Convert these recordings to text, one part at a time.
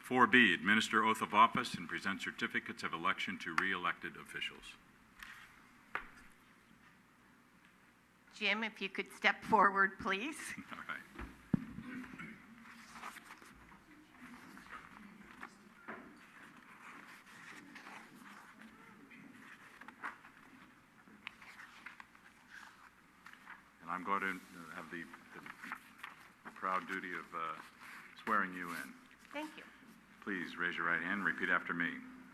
4B, administer oath of office and present certificates of election to re-elected officials. Jim, if you could step forward, please. All right. And I'm going to have the proud duty of swearing you in. Thank you. Please raise your right hand and repeat after me.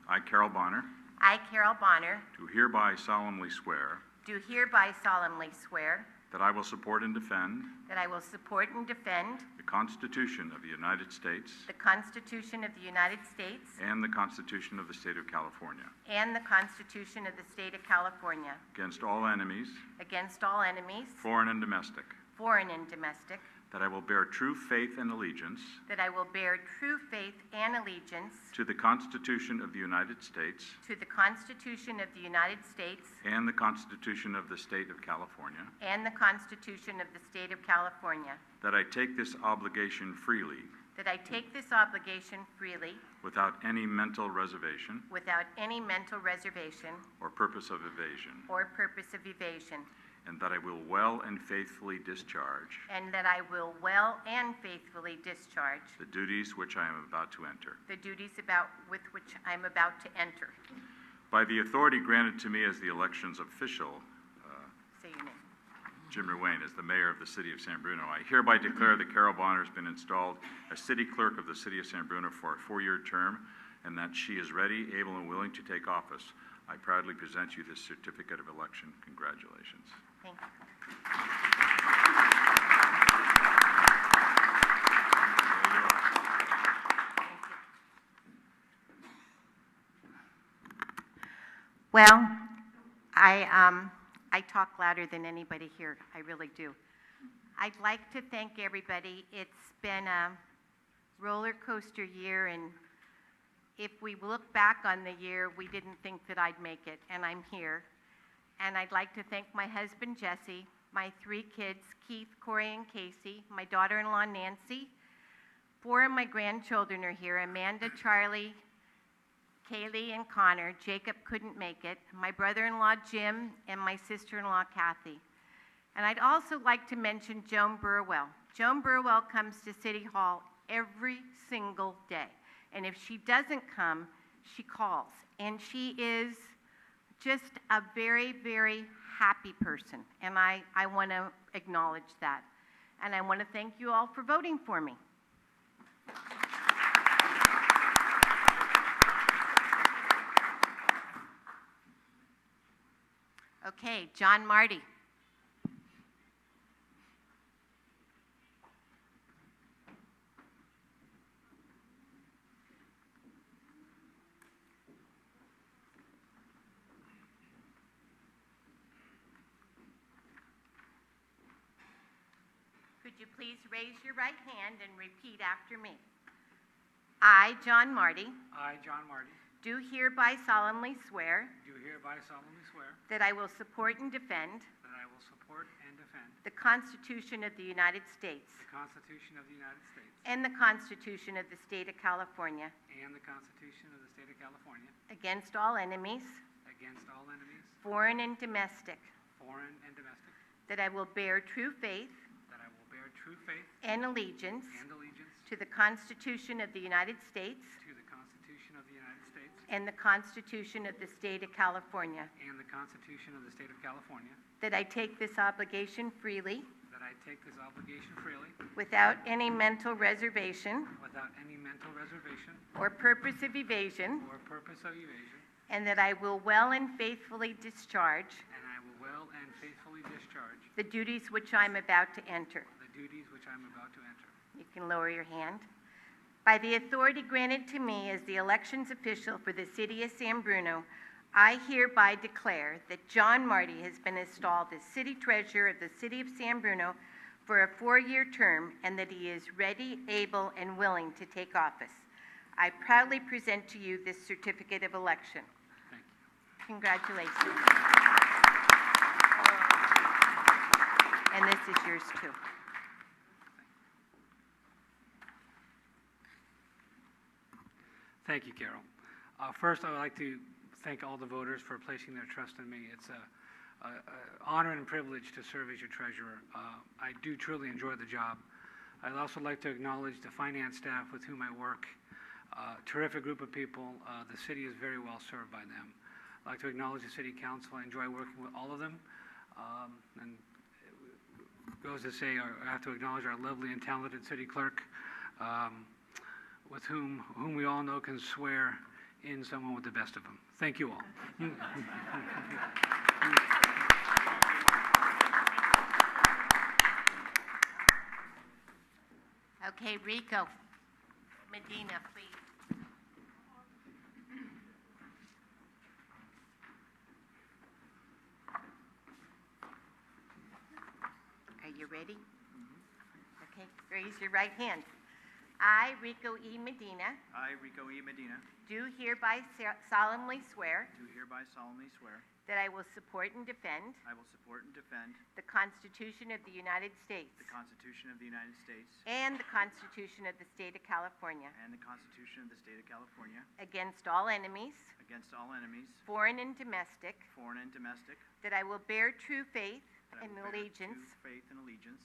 I, Carol Bonner, I, Carol Bonner, do hereby solemnly swear do hereby solemnly swear that I will support and defend that I will support and defend the Constitution of the United States the Constitution of the United States and the Constitution of the State of California and the Constitution of the State of California against all enemies, against all enemies, foreign and domestic, that I will bear true faith and allegiance that I will bear true faith and allegiance to the Constitution of the United States to the Constitution of the United States and the Constitution of the State of California, and the Constitution of the State of California, that I take this obligation freely that I take this obligation freely without any mental reservation without any mental reservation or purpose of evasion, or purpose of evasion, and that I will well and faithfully discharge and that I will well and faithfully discharge the duties which I am about to enter. the duties with which I am about to enter. By the authority granted to me as the elections official, Say your name. Jim Ruane, as the mayor of the city of San Bruno, I hereby declare that Carol Bonner has been installed as city clerk of the city of San Bruno for a 4-year term, and that she is ready, able, and willing to take office. I proudly present you this certificate of election. Congratulations. Thank you. Well, I talk louder than anybody here. I really do. I'd like to thank everybody. It's been a roller coaster year, and if we look back on the year, we didn't think that I'd make it, and I'm here. And I'd like to thank my husband, Jesse, my 3 kids, Keith, Corey, and Casey, my daughter-in-law, Nancy. 4 of my grandchildren are here, Amanda, Charlie, Kaylee, and Connor. Jacob couldn't make it. My brother-in-law, Jim, and my sister-in-law, Kathy. And I'd also like to mention Joan Burwell. Joan Burwell comes to City Hall every single day. And if she doesn't come, she calls. And she is just a very, very happy person. And I want to acknowledge that. And I want to thank you all for voting for me. Okay, John Marty. Could you please raise your right hand and repeat after me? I, John Marty, I, John Marty, do hereby solemnly swear do hereby solemnly swear that I will support and defend that I will support and defend the Constitution of the United States the Constitution of the United States and the Constitution of the State of California and the Constitution of the State of California against all enemies, against all enemies, foreign and domestic, that I will bear true faith and allegiance to the Constitution of the United States to the Constitution of the United States and the Constitution of the State of California, and the Constitution of the State of California, that I take this obligation freely that I take this obligation freely without any mental reservation without any mental reservation or purpose of evasion, or purpose of evasion, and that I will well and faithfully discharge and I will well and faithfully discharge the duties which I am about to enter. the duties which I am about to enter. You can lower your hand. By the authority granted to me as the elections official for the city of San Bruno, I hereby declare that John Marty has been installed as city treasurer of the city of San Bruno for a 4-year term, and that he is ready, able, and willing to take office. I proudly present to you this certificate of election. Thank you. Congratulations. And this is yours too. Thank you, Carol. First, I would like to thank all the voters for placing their trust in me. It's an honor and privilege to serve as your treasurer. I do truly enjoy the job. I'd also like to acknowledge the finance staff with whom I work. Terrific group of people. The city is very well served by them. I'd like to acknowledge the city council. I enjoy working with all of them. And it goes to say, I have to acknowledge our lovely and talented city clerk, with whom we all know can swear in someone with the best of them. Thank you all. Okay, Rico Medina, please. Are you ready? Okay, raise your right hand. I, Rico E. Medina, I, Rico E. Medina, do hereby solemnly swear do hereby solemnly swear that I will support and defend I will support and defend the Constitution of the United States the Constitution of the United States and the Constitution of the State of California and the Constitution of the State of California against all enemies, against all enemies, foreign and domestic, foreign and domestic, that I will bear true faith that I and will bear allegiance true faith and allegiance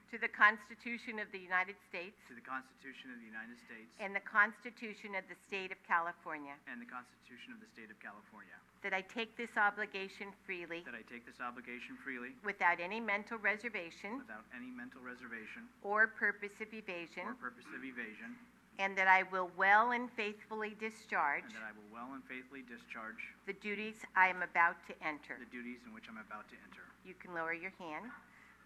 to the Constitution of the United States to the Constitution of the United States and the Constitution of the State of California, and the Constitution of the State of California, that I take this obligation freely that I take this obligation freely without any mental reservation without any mental reservation or purpose of evasion, or purpose of evasion, and that I will well and faithfully discharge and that I will well and faithfully discharge the duties I am about to enter. the duties in which I'm about to enter. You can lower your hand.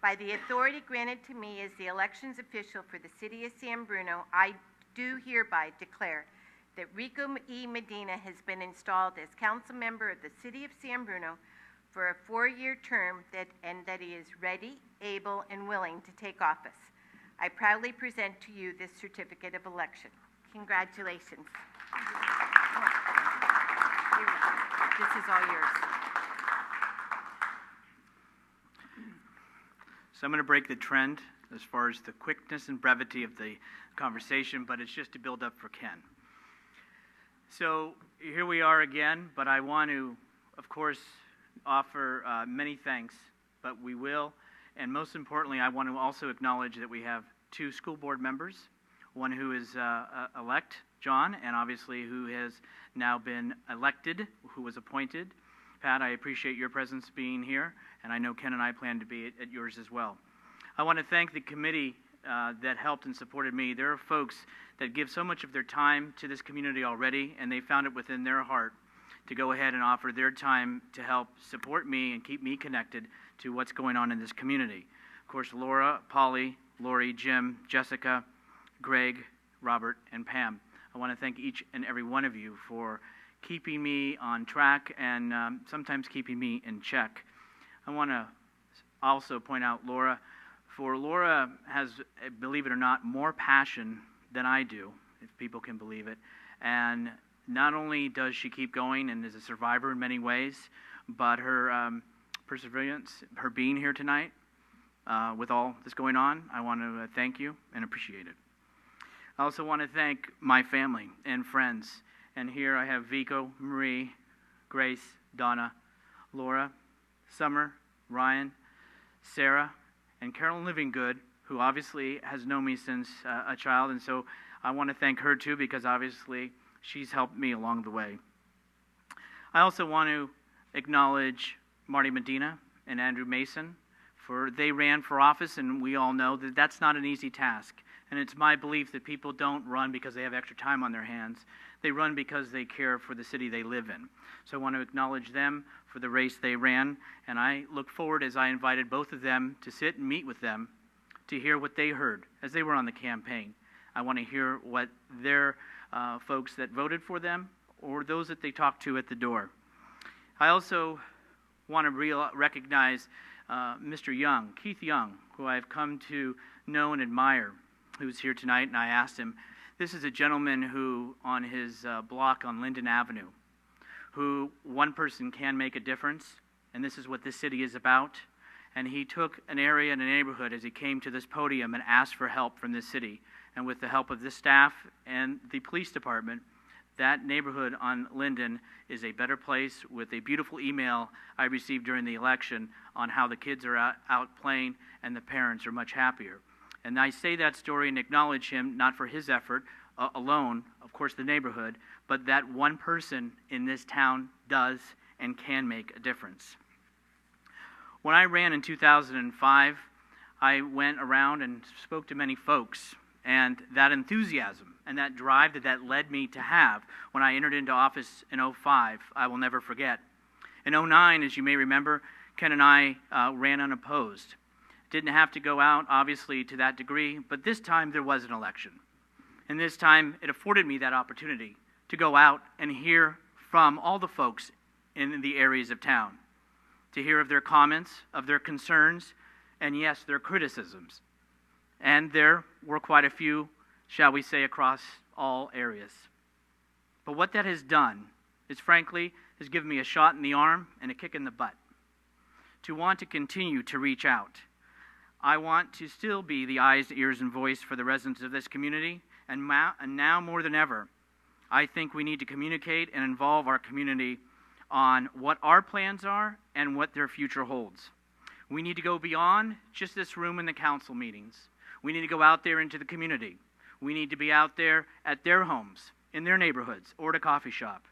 By the authority granted to me as the elections official for the city of San Bruno, I do hereby declare that Rico E. Medina has been installed as council member of the city of San Bruno for a 4-year term and that he is ready, able, and willing to take office. I proudly present to you this certificate of election. Congratulations. This is all yours. So I'm going to break the trend as far as the quickness and brevity of the conversation, but it's just to build up for Ken. So here we are again, but I want to, of course, offer many thanks, but we will. And most importantly, I want to also acknowledge that we have 2 school board members, one who is elect, John, and obviously who has now been elected, who was appointed. Pat, I appreciate your presence being here, and I know Ken and I plan to be at yours as well. I want to thank the committee that helped and supported me. There are folks that give so much of their time to this community already, and they found it within their heart to go ahead and offer their time to help support me and keep me connected to what's going on in this community. Of course, Laura, Polly, Lori, Jim, Jessica, Greg, Robert, and Pam. I want to thank each and every one of you for keeping me on track and sometimes keeping me in check. I want to also point out Laura. For Laura has, believe it or not, more passion than I do, if people can believe it. And not only does she keep going and is a survivor in many ways, but her perseverance, her being here tonight with all that's going on, I want to thank you and appreciate it. I also want to thank my family and friends. And here I have Vico, Marie, Grace, Donna, Laura, Summer, Ryan, Sarah, and Carolyn Livingood, who obviously has known me since a child. And so I want to thank her too, because obviously she's helped me along the way. I also want to acknowledge Marty Medina and Andrew Mason, for they ran for office, and we all know that that's not an easy task. And it's my belief that people don't run because they have extra time on their hands. They run because they care for the city they live in. So I want to acknowledge them for the race they ran, and I look forward, as I invited both of them to sit and meet with them, to hear what they heard as they were on the campaign. I want to hear what their folks that voted for them or those that they talked to at the door. I also want to recognize Mr. Young, Keith Young, who I've come to know and admire, who's here tonight, and I asked him, this is a gentleman who, on his block on Linden Avenue, who one person can make a difference, and this is what this city is about. And he took an area and a neighborhood as he came to this podium and asked for help from this city. And with the help of this staff and the police department, that neighborhood on Linden is a better place, with a beautiful email I received during the election on how the kids are out playing and the parents are much happier. And I say that story and acknowledge him, not for his effort alone, of course the neighborhood, but that one person in this town does and can make a difference. When I ran in 2005, I went around and spoke to many folks, and that enthusiasm and that drive that led me to have when I entered into office in 2005, I will never forget. In 2009, as you may remember, Ken and I ran unopposed. Didn't have to go out, obviously, to that degree, but this time there was an election. And this time it afforded me that opportunity to go out and hear from all the folks in the areas of town, to hear of their comments, of their concerns, and yes, their criticisms. And there were quite a few, shall we say, across all areas. But what that has done is, frankly, has given me a shot in the arm and a kick in the butt to want to continue to reach out. I want to still be the eyes, ears, and voice for the residents of this community, and now more than ever, I think we need to communicate and involve our community on what our plans are and what their future holds. We need to go beyond just this room and the council meetings. We need to go out there into the community. We need to be out there at their homes, in their neighborhoods, or at a coffee shop.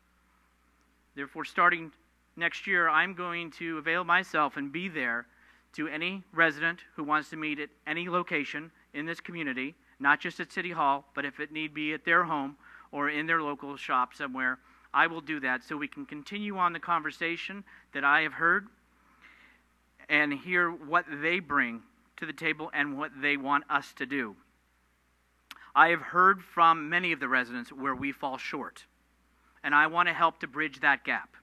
Therefore, starting next year, I'm going to avail myself and be there to any resident who wants to meet at any location in this community, not just at City Hall, but if it need be at their home or in their local shop somewhere, I will do that so we can continue on the conversation that I have heard and hear what they bring to the table and what they want us to do. I have heard from many of the residents where we fall short, and I want to help to bridge that gap.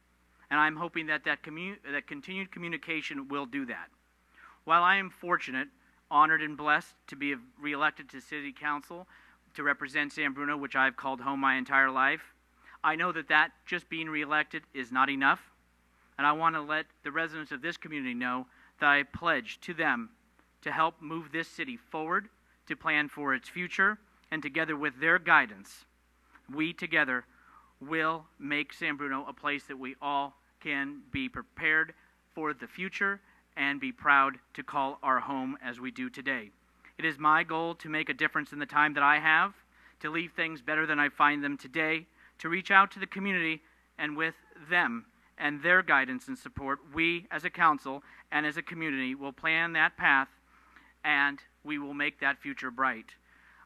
And I'm hoping that continued communication will do that. While I am fortunate, honored, and blessed to be reelected to City Council to represent San Bruno, which I've called home my entire life, I know that just being reelected is not enough, and I want to let the residents of this community know that I pledge to them to help move this city forward, to plan for its future, and together with their guidance, we together will make San Bruno a place that we all can be prepared for the future and be proud to call our home as we do today. It is my goal to make a difference in the time that I have, to leave things better than I find them today, to reach out to the community, and with them and their guidance and support, we as a council and as a community will plan that path, and we will make that future bright.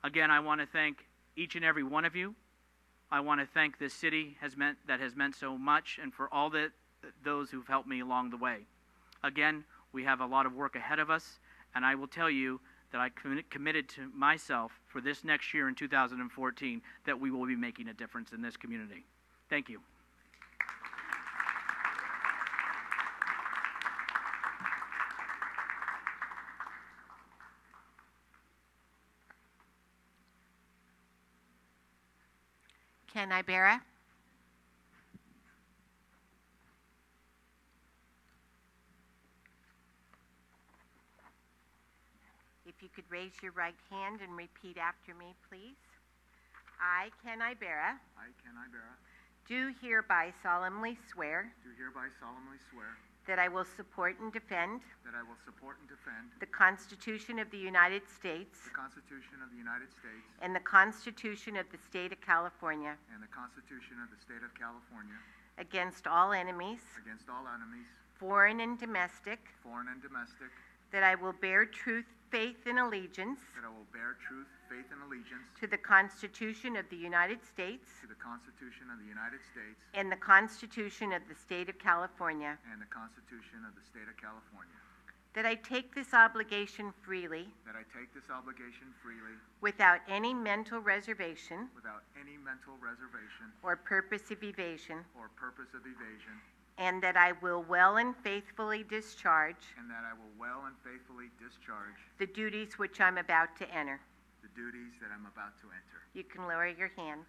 Again, I want to thank each and every one of you. I want to thank this city that has meant so much, and for all those who've helped me along the way. Again, we have a lot of work ahead of us, and I will tell you that I committed to myself for this next year in 2014 that we will be making a difference in this community. Thank you. Ken Ibera. If you could raise your right hand and repeat after me, please. I, Ken Ibera, I, Ken Ibera, do hereby solemnly swear do hereby solemnly swear that I will support and defend that I will support and defend the Constitution of the United States the Constitution of the United States and the Constitution of the State of California and the Constitution of the State of California against all enemies, against all enemies, foreign and domestic, foreign and domestic, that I will bear truth, faith, and allegiance that I will bear truth, faith, and allegiance to the Constitution of the United States to the Constitution of the United States and the Constitution of the State of California, and the Constitution of the State of California, that I take this obligation freely that I take this obligation freely without any mental reservation without any mental reservation or purpose of evasion, or purpose of evasion, and that I will well and faithfully discharge and that I will well and faithfully discharge the duties which I'm about to enter. the duties that I'm about to enter. You can lower your hand.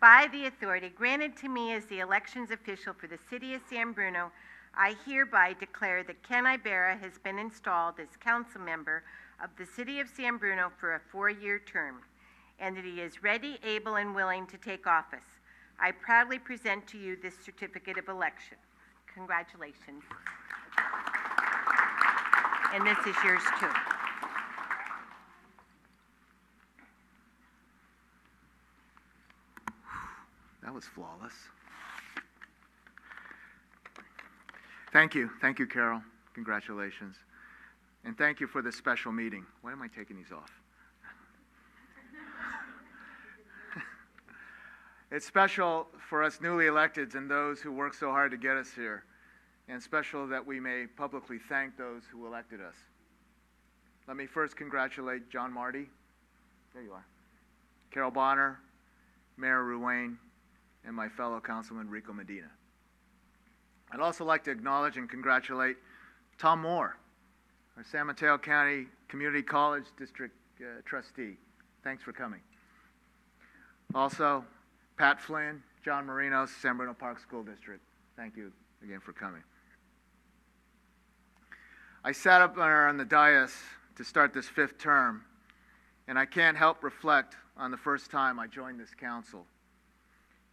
By the authority granted to me as the elections official for the City of San Bruno, I hereby declare that Ken Ibera has been installed as council member of the City of San Bruno for a 4-year term, and that he is ready, able, and willing to take office. I proudly present to you this certificate of election. Congratulations. And this is yours too. That was flawless. Thank you. Thank you, Carol. Congratulations. And thank you for this special meeting. Why am I taking these off? It's special for us newly electeds and those who work so hard to get us here, and special that we may publicly thank those who elected us. Let me first congratulate John Marty, there you are, Carol Bonner, Mayor Ruane, and my fellow councilman Rico Medina. I'd also like to acknowledge and congratulate Tom Moore, our San Mateo County Community College District trustee. Thanks for coming. Also, Pat Flynn, John Marino, San Bruno Park School District. Thank you again for coming. I sat up there on the dais to start this 5th term, and I can't help reflect on the first time I joined this council.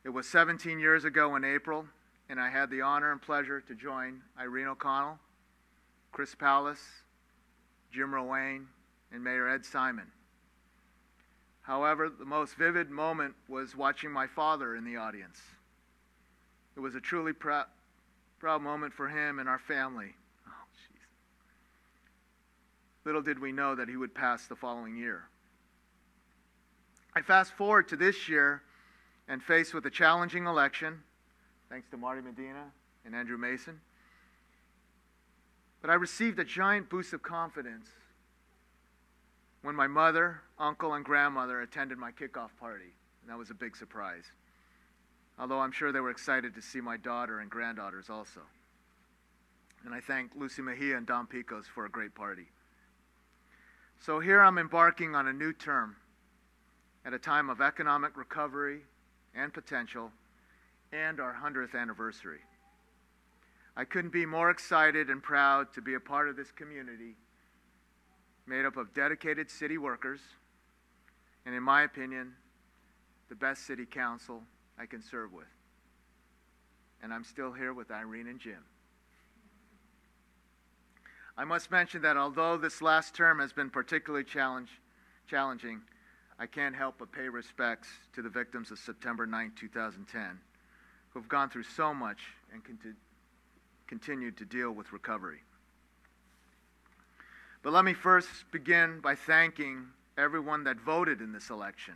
It was 17 years ago in April, and I had the honor and pleasure to join Irene O'Connell, Chris Pallas, Jim Rowane, and Mayor Ed Simon. However, the most vivid moment was watching my father in the audience. It was a truly proud moment for him and our family. Oh, jeez. Little did we know that he would pass the following year. I fast forward to this year and faced with a challenging election, thanks to Marty Medina and Andrew Mason. But I received a giant boost of confidence when my mother, uncle, and grandmother attended my kickoff party, and that was a big surprise. Although I'm sure they were excited to see my daughter and granddaughters also. And I thank Lucy Mejia and Don Picos for a great party. So here I'm embarking on a new term at a time of economic recovery and potential and our 100th anniversary. I couldn't be more excited and proud to be a part of this community made up of dedicated city workers, and in my opinion, the best city council I can serve with. And I'm still here with Irene and Jim. I must mention that although this last term has been particularly challenging, I can't help but pay respects to the victims of September 9, 2010, who have gone through so much and continued to deal with recovery. But let me first begin by thanking everyone that voted in this election.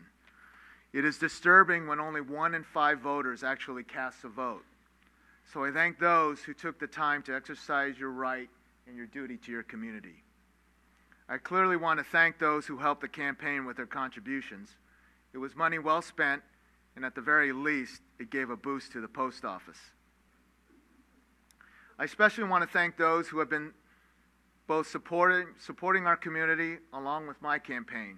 It is disturbing when only 1 in 5 voters actually cast a vote. So I thank those who took the time to exercise your right and your duty to your community. I clearly want to thank those who helped the campaign with their contributions. It was money well spent, and at the very least, it gave a boost to the post office. I especially want to thank those who have been both supporting our community along with my campaign.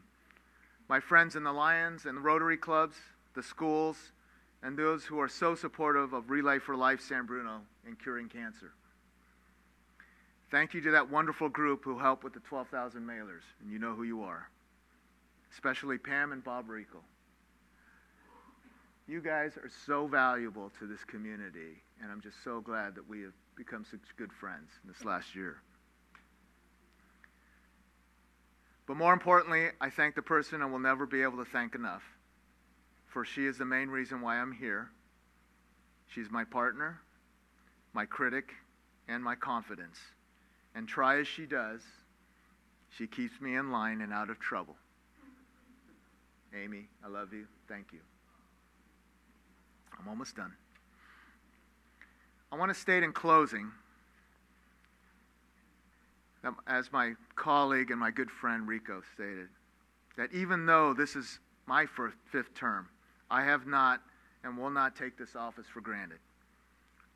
My friends in the Lions and the Rotary Clubs, the schools, and those who are so supportive of Relay for Life San Bruno in curing cancer. Thank you to that wonderful group who helped with the 12,000 mailers, and you know who you are, especially Pam and Bob Rico. You guys are so valuable to this community, and I'm just so glad that we have become such good friends in this last year. But more importantly, I thank the person I will never be able to thank enough, for she is the main reason why I'm here. She's my partner, my critic, and my confidence. And try as she does, she keeps me in line and out of trouble. Amy, I love you. Thank you. I'm almost done. I want to state in closing, that, as my colleague and my good friend Rico stated, that even though this is my 5th term, I have not and will not take this office for granted.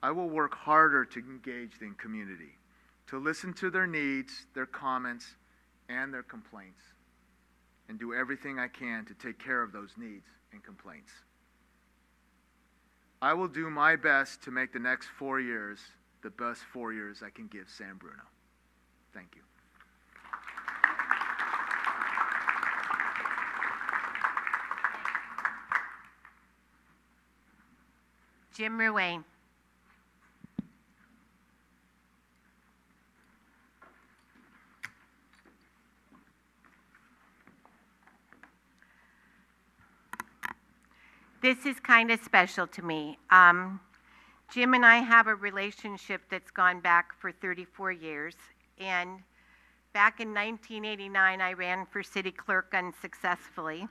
I will work harder to engage the community, to listen to their needs, their comments, and their complaints, and do everything I can to take care of those needs and complaints. I will do my best to make the next 4 years the best 4 years I can give San Bruno. Thank you. Jim Ruane. This is kind of special to me. Jim and I have a relationship that's gone back for 34 years. And back in 1989, I ran for city clerk unsuccessfully.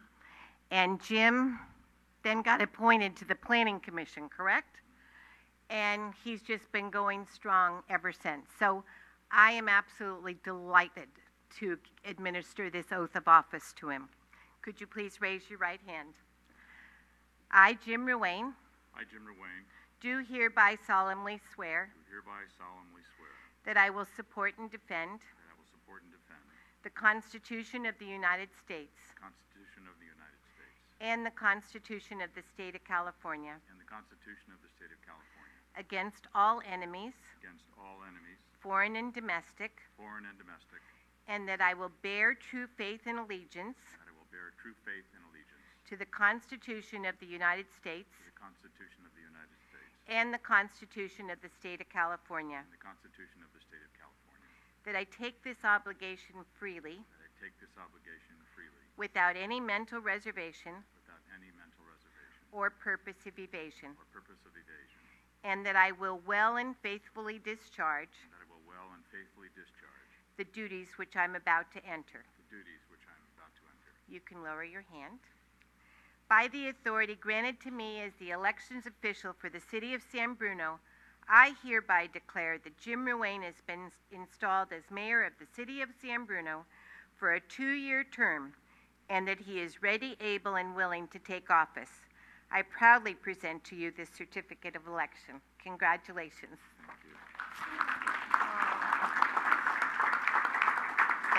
And Jim then got appointed to the Planning Commission, correct? And he's just been going strong ever since. So I am absolutely delighted to administer this oath of office to him. Could you please raise your right hand? I, Jim Ruane, I, Jim Ruane, do hereby solemnly swear do hereby solemnly swear that I will support and defend that I will support and defend the Constitution of the United States the Constitution of the United States and the Constitution of the State of California and the Constitution of the State of California against all enemies, against all enemies, foreign and domestic, foreign and domestic, and that I will bear true faith and allegiance that I will bear true faith and allegiance to the Constitution of the United States to the Constitution of the United States and the Constitution of the State of California, and the Constitution of the State of California, that I take this obligation freely that I take this obligation freely without any mental reservation without any mental reservation or purpose of evasion, or purpose of evasion, and that I will well and faithfully discharge and that I will well and faithfully discharge the duties which I'm about to enter. the duties which I am about to enter. You can lower your hand. By the authority granted to me as the elections official for the City of San Bruno, I hereby declare that Jim Ruane has been installed as mayor of the City of San Bruno for a 2-year term, and that he is ready, able, and willing to take office. I proudly present to you this certificate of election. Congratulations. Thank you.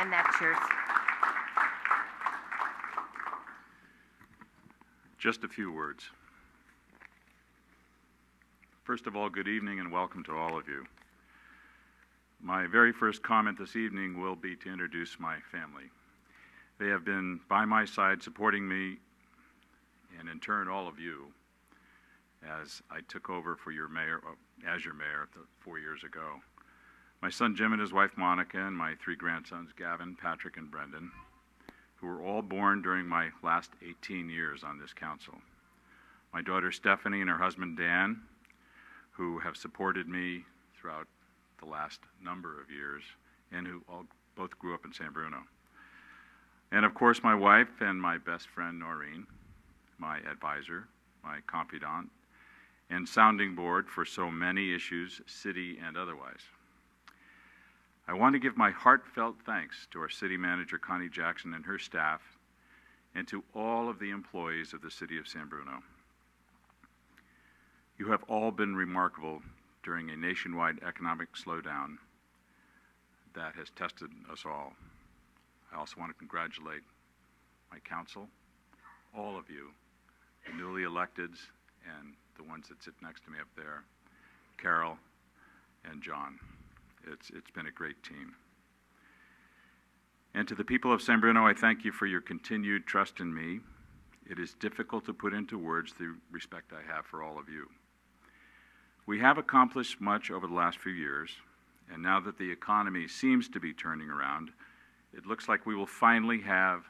And that's yours. Just a few words. First of all, good evening and welcome to all of you. My very first comment this evening will be to introduce my family. They have been by my side supporting me, and in turn all of you, as I took over for your mayor, as your mayor 4 years ago. My son Jim and his wife Monica, and my 3 grandsons Gavin, Patrick, and Brendan, who were all born during my last 18 years on this council. My daughter Stephanie and her husband Dan, who have supported me throughout the last number of years, and who both grew up in San Bruno. And of course my wife and my best friend Noreen, my advisor, my confidant, and sounding board for so many issues, city and otherwise. I want to give my heartfelt thanks to our city manager, Connie Jackson, and her staff, and to all of the employees of the City of San Bruno. You have all been remarkable during a nationwide economic slowdown that has tested us all. I also want to congratulate my council, all of you, the newly electeds, and the ones that sit next to me up there, Carol and John. It's been a great team. And to the people of San Bruno, I thank you for your continued trust in me. It is difficult to put into words the respect I have for all of you. We have accomplished much over the last few years, and now that the economy seems to be turning around, it looks like we will finally have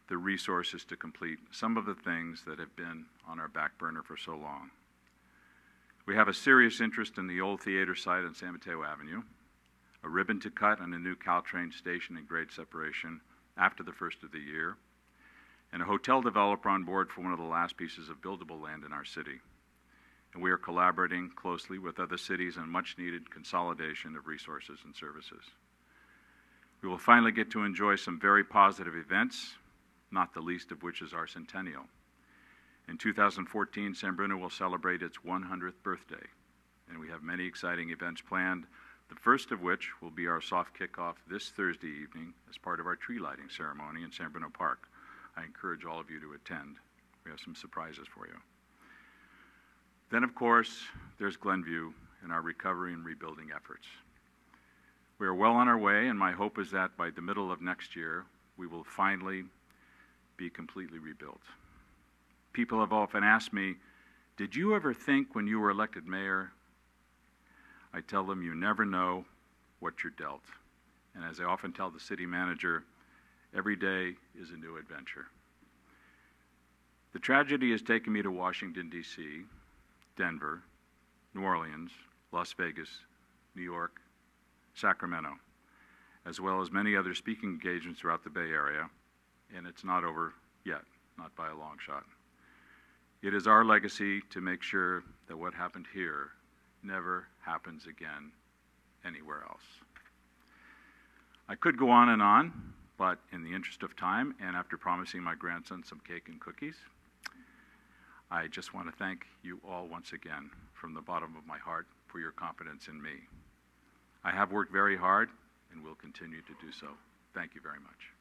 the resources to complete some of the things that have been on our back burner for so long. We have a serious interest in the old theater site on San Mateo Avenue, a ribbon to cut on a new Caltrain station and grade separation after the first of the year, and a hotel developer on board for one of the last pieces of buildable land in our city. And we are collaborating closely with other cities on much-needed consolidation of resources and services. We will finally get to enjoy some very positive events, not the least of which is our centennial. In 2014, San Bruno will celebrate its 100th birthday, and we have many exciting events planned, the first of which will be our soft kickoff this Thursday evening as part of our tree lighting ceremony in San Bruno Park. I encourage all of you to attend. We have some surprises for you. Then, of course, there's Glenview and our recovery and rebuilding efforts. We are well on our way, and my hope is that by the middle of next year, we will finally be completely rebuilt. People have often asked me, Did you ever think when you were elected mayor, I tell them you never know what you're dealt. And as I often tell the city manager, every day is a new adventure. The tragedy has taken me to Washington, D.C., Denver, New Orleans, Las Vegas, New York, Sacramento, as well as many other speaking engagements throughout the Bay Area, and it's not over yet, not by a long shot. It is our legacy to make sure that what happened here never happens again anywhere else. I could go on and on, but in the interest of time, and after promising my grandson some cake and cookies, I just want to thank you all once again from the bottom of my heart for your confidence in me. I have worked very hard and will continue to do so. Thank you very much.